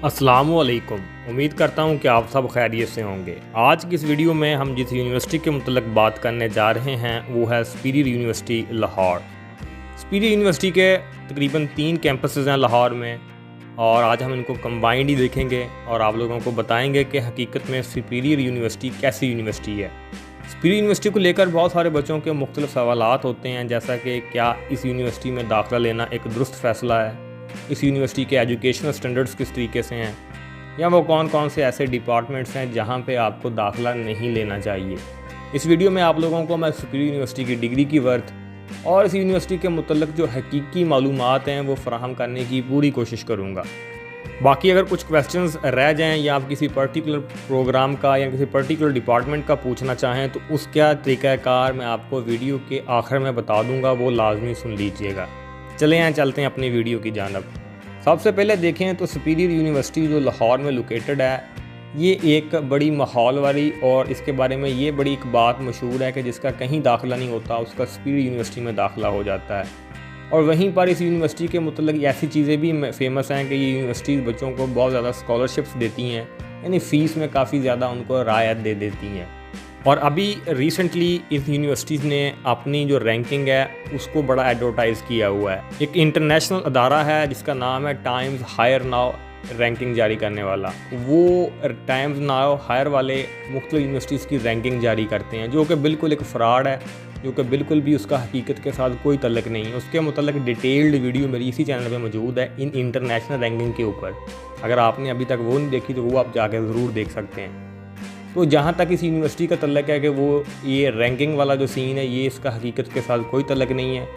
अस्सलामु अलैकुम। उम्मीद करता हूँ कि आप सब खैरियत से होंगे। आज की इस वीडियो में हम जिस यूनिवर्सिटी के मुतल्लिक़ बात करने जा रहे हैं वो है superior university Lahore. Superior university के तकरीबन 3 कैंपसेस हैं लाहौर में, और आज हम इनको कंबाइंड ही देखेंगे और आप लोगों को बताएंगे कि हकीकत में सुपीरियर यूनिवर्सिटी कैसी यूनिवर्सिटी है। सुपीरियर यूनिवर्सिटी को लेकर बहुत सारे बच्चों के मुख्तलिफ सवालात होते हैं, जैसा कि क्या इस यूनिवर्सिटी में दाखिला लेना एक दुरुस्त फ़ैसला है, इस यूनिवर्सिटी के एजुकेशनल स्टैंडर्ड्स किस तरीके से हैं, या वो कौन कौन से ऐसे डिपार्टमेंट्स हैं जहाँ पे आपको दाखिला नहीं लेना चाहिए। इस वीडियो में आप लोगों को मैं सुपीरियर यूनिवर्सिटी की डिग्री की वर्थ और इस यूनिवर्सिटी के मुतल्लिक़ जो हकीकी मालूमात हैं वो फराहम करने की पूरी कोशिश करूँगा। बाकी अगर कुछ क्वेश्चंस रह जाएं या आप किसी पर्टिकुलर प्रोग्राम का या किसी पर्टिकुलर डिपार्टमेंट का पूछना चाहें तो उसका तरीक़ाकार मैं आपको वीडियो के आखिर में बता दूँगा, वो लाजमी सुन लीजिएगा। चलते हैं अपनी वीडियो की जानब। सबसे पहले देखें तो सुपीरियर यूनिवर्सिटी जो लाहौर में लोकेटेड है, ये एक बड़ी माहौल वाली और इसके बारे में ये बड़ी एक बात मशहूर है कि जिसका कहीं दाखिला नहीं होता उसका सुपीरियर यूनिवर्सिटी में दाखिला हो जाता है। और वहीं पर इस यूनिवर्सिटी के मुतल्लिक़ ऐसी चीज़ें भी फेमस हैं कि ये यूनिवर्सिटी बच्चों को बहुत ज़्यादा स्कॉलरशिप्स देती हैं, यानी फ़ीस में काफ़ी ज़्यादा उनको रायत दे देती हैं। और अभी रिसेंटली इस यूनिवर्सिटीज़ ने अपनी जो रैंकिंग है उसको बड़ा एडवर्टाइज़ किया हुआ है। एक इंटरनेशनल अदारा है जिसका नाम है टाइम्स हायर नाउ रैंकिंग जारी करने वाला। वो टाइम्स नाउ हायर वाले मुख्तलिफ यूनिवर्सिटीज़ की रैंकिंग जारी करते हैं, जो कि बिल्कुल एक फ़्रॉड है, जो कि बिल्कुल भी उसका हकीकत के साथ कोई तल्लक नहीं है। उसके मुतल्लिक़ डिटेल्ड वीडियो मेरी इसी चैनल पे मौजूद है इन इंटरनेशनल रैंकिंग के ऊपर। अगर आपने अभी तक वो नहीं देखी तो वो आप जाकर ज़रूर देख सकते हैं। तो जहाँ तक इस यूनिवर्सिटी का तल्लक है कि वो ये रैंकिंग वाला जो सीन है ये इसका हकीकत के साथ कोई तल्लक नहीं है,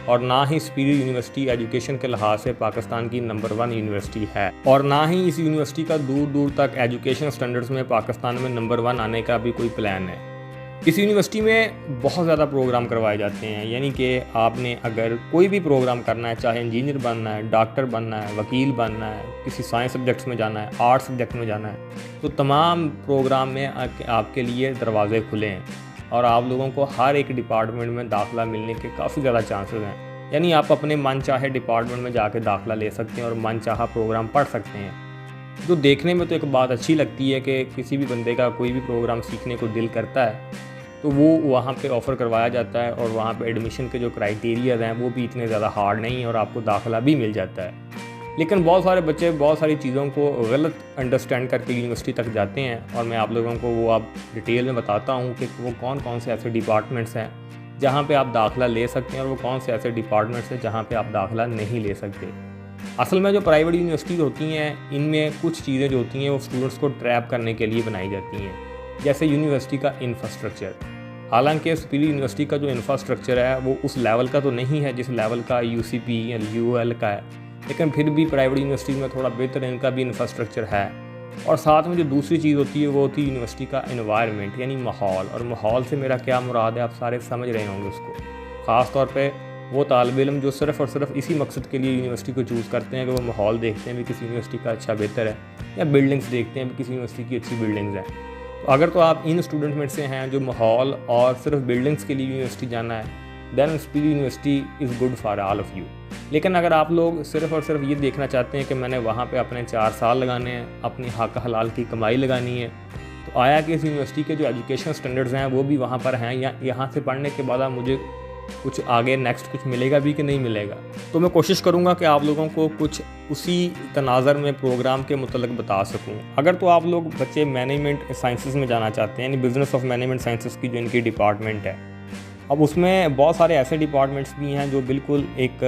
और ना ही सुपीरियर यूनिवर्सिटी एजुकेशन के लिहाज से पाकिस्तान की नंबर 1 यूनिवर्सिटी है, और ना ही इस यूनिवर्सिटी का दूर दूर तक एजुकेशन स्टैंडर्ड्स में पाकिस्तान में नंबर 1 आने का भी कोई प्लान है। इस यूनिवर्सिटी में बहुत ज़्यादा प्रोग्राम करवाए जाते हैं, यानी कि आपने अगर कोई भी प्रोग्राम करना है, चाहे इंजीनियर बनना है, डॉक्टर बनना है, वकील बनना है, किसी साइंस सब्जेक्ट्स में जाना है, आर्ट्स सब्जेक्ट में जाना है, तो तमाम प्रोग्राम में आपके लिए दरवाज़े खुले हैं और आप लोगों को हर एक डिपार्टमेंट में दाखिला मिलने के काफ़ी ज़्यादा चांसेस हैं। यानी आप अपने मन चाहे डिपार्टमेंट में जाके दाखिला ले सकते हैं और मन चाहा प्रोग्राम पढ़ सकते हैं। जो देखने में तो एक बात अच्छी लगती है कि किसी भी बंदे का कोई भी प्रोग्राम सीखने को दिल करता है तो वो वहाँ पे ऑफ़र करवाया जाता है, और वहाँ पे एडमिशन के जो क्राइटेरियाज़ हैं वो भी इतने ज़्यादा हार्ड नहीं है और आपको दाखिला भी मिल जाता है। लेकिन बहुत सारे बच्चे बहुत सारी चीज़ों को गलत अंडरस्टैंड करके यूनिवर्सिटी तक जाते हैं, और मैं आप लोगों को वो आप डिटेल में बताता हूँ कि वो कौन कौन से ऐसे डिपार्टमेंट्स हैं जहाँ पे आप दाखिला ले सकते हैं और वो कौन से ऐसे डिपार्टमेंट्स हैं जहाँ पे आप दाखिला नहीं ले सकते। असल में जो प्राइवेट यूनिवर्सिटीज़ होती हैं इनमें कुछ चीज़ें जो होती हैं वो स्टूडेंट्स को ट्रैप करने के लिए बनाई जाती हैं, जैसे यूनिवर्सिटी का इंफ्रास्ट्रक्चर। हालांकि सुपीरियर यूनिवर्सिटी का जो इंफ्रास्ट्रक्चर है वो उस लेवल का तो नहीं है जिस लेवल का यूसीपी या यूएल का है, लेकिन फिर भी प्राइवेट यूनिवर्सिटी में थोड़ा बेहतर इनका भी इंफ्रास्ट्रक्चर है। और साथ में जो दूसरी चीज़ होती है वो होती है यूनिवर्सिटी का एनवायरनमेंट, यानी माहौल। और माहौल से मेरा क्या मुराद है आप सारे समझ रहे होंगे उसको। ख़ास तौर पे वो तालिब इल्म जो सिर्फ़ और सिर्फ इसी मकसद के लिए यूनिवर्सिटी को चूज़ करते हैं कि वो माहौल देखते हैं भी किसी यूनिवर्सिटी का अच्छा बेहतर है, या बिल्डिंग्स देखते हैं भी किसी यूनिवर्सिटी की अच्छी बिल्डिंग्स हैं। तो अगर तो आप इन स्टूडेंट में से हैं जो माहौल और सिर्फ बिल्डिंग्स के लिए यूनिवर्सिटी जाना है, then superior university is good for all of you. लेकिन अगर आप लोग सिर्फ़ और सिर्फ ये देखना चाहते हैं कि मैंने वहाँ पे अपने 4 साल लगाने हैं, अपनी हक हलाल की कमाई लगानी है, तो आया कि इस यूनिवर्सिटी के जो एजुकेशन स्टैंडर्ड्स हैं वो भी वहाँ पर हैं, या यहाँ से पढ़ने के बाद मुझे कुछ आगे नेक्स्ट कुछ मिलेगा भी कि नहीं मिलेगा। तो मैं कोशिश करूँगा कि आप लोगों को कुछ उसी तनाज़र में प्रोग्राम के मुतल्लिक़ बता सकूँ। अगर तो आप लोग बच्चे मैनेजमेंट साइंसेस में जाना चाहते हैं, यानी बिज़नेस ऑफ मैनेजमेंट साइंसेस की जो इनकी डिपार्टमेंट है, अब उसमें बहुत सारे ऐसे डिपार्टमेंट्स भी हैं जो बिल्कुल एक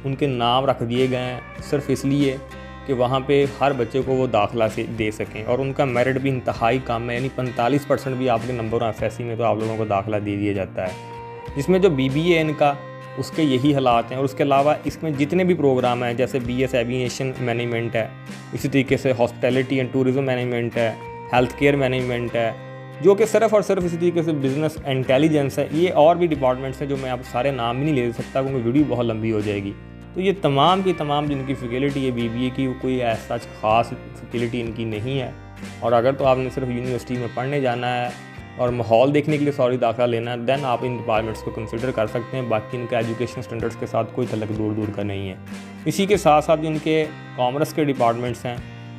उनके नाम रख दिए गए हैं सिर्फ इसलिए कि वहाँ पे हर बच्चे को वो दाखिला से दे सकें, और उनका मेरिट भी इंतहाई कम है, यानी 45% भी आपके नंबर एफएससी में तो आप लोगों को दाखिला दे दिया जाता है। जिसमें जो बीबीए इनका उसके यही हालात हैं, और उसके अलावा इसमें जितने भी प्रोग्राम हैं जैसे बीएस एविएशन मैनेजमेंट है, इसी तरीके से हॉस्पिटैलिटी एंड टूरिज़्म मैनेजमेंट है, हेल्थ केयर मैनेजमेंट है, जो कि सिर्फ़ और सिर्फ इसी तरीके से बिज़नेस इंटेलिजेंस है। ये और भी डिपार्टमेंट्स हैं जो मैं आप सारे नाम भी नहीं ले सकता क्योंकि वीडियो बहुत लंबी हो जाएगी। तो ये तमाम की तमाम जिनकी फैकल्टी है बीबीए की, वो कोई ऐसा ख़ास फैकल्टी इनकी नहीं है। और अगर तो आपने सिर्फ यूनिवर्सिटी में पढ़ने जाना है और माहौल देखने के लिए दाखिला लेना है, देन आप इन डिपार्टमेंट्स को कंसिडर कर सकते हैं। बाकी इनका एजुकेशन स्टैंडर्ड्स के साथ कोई तल्लक दूर दूर का नहीं है। इसी के साथ साथ इनके कॉमर्स के डिपार्टमेंट्स हैं,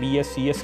BSc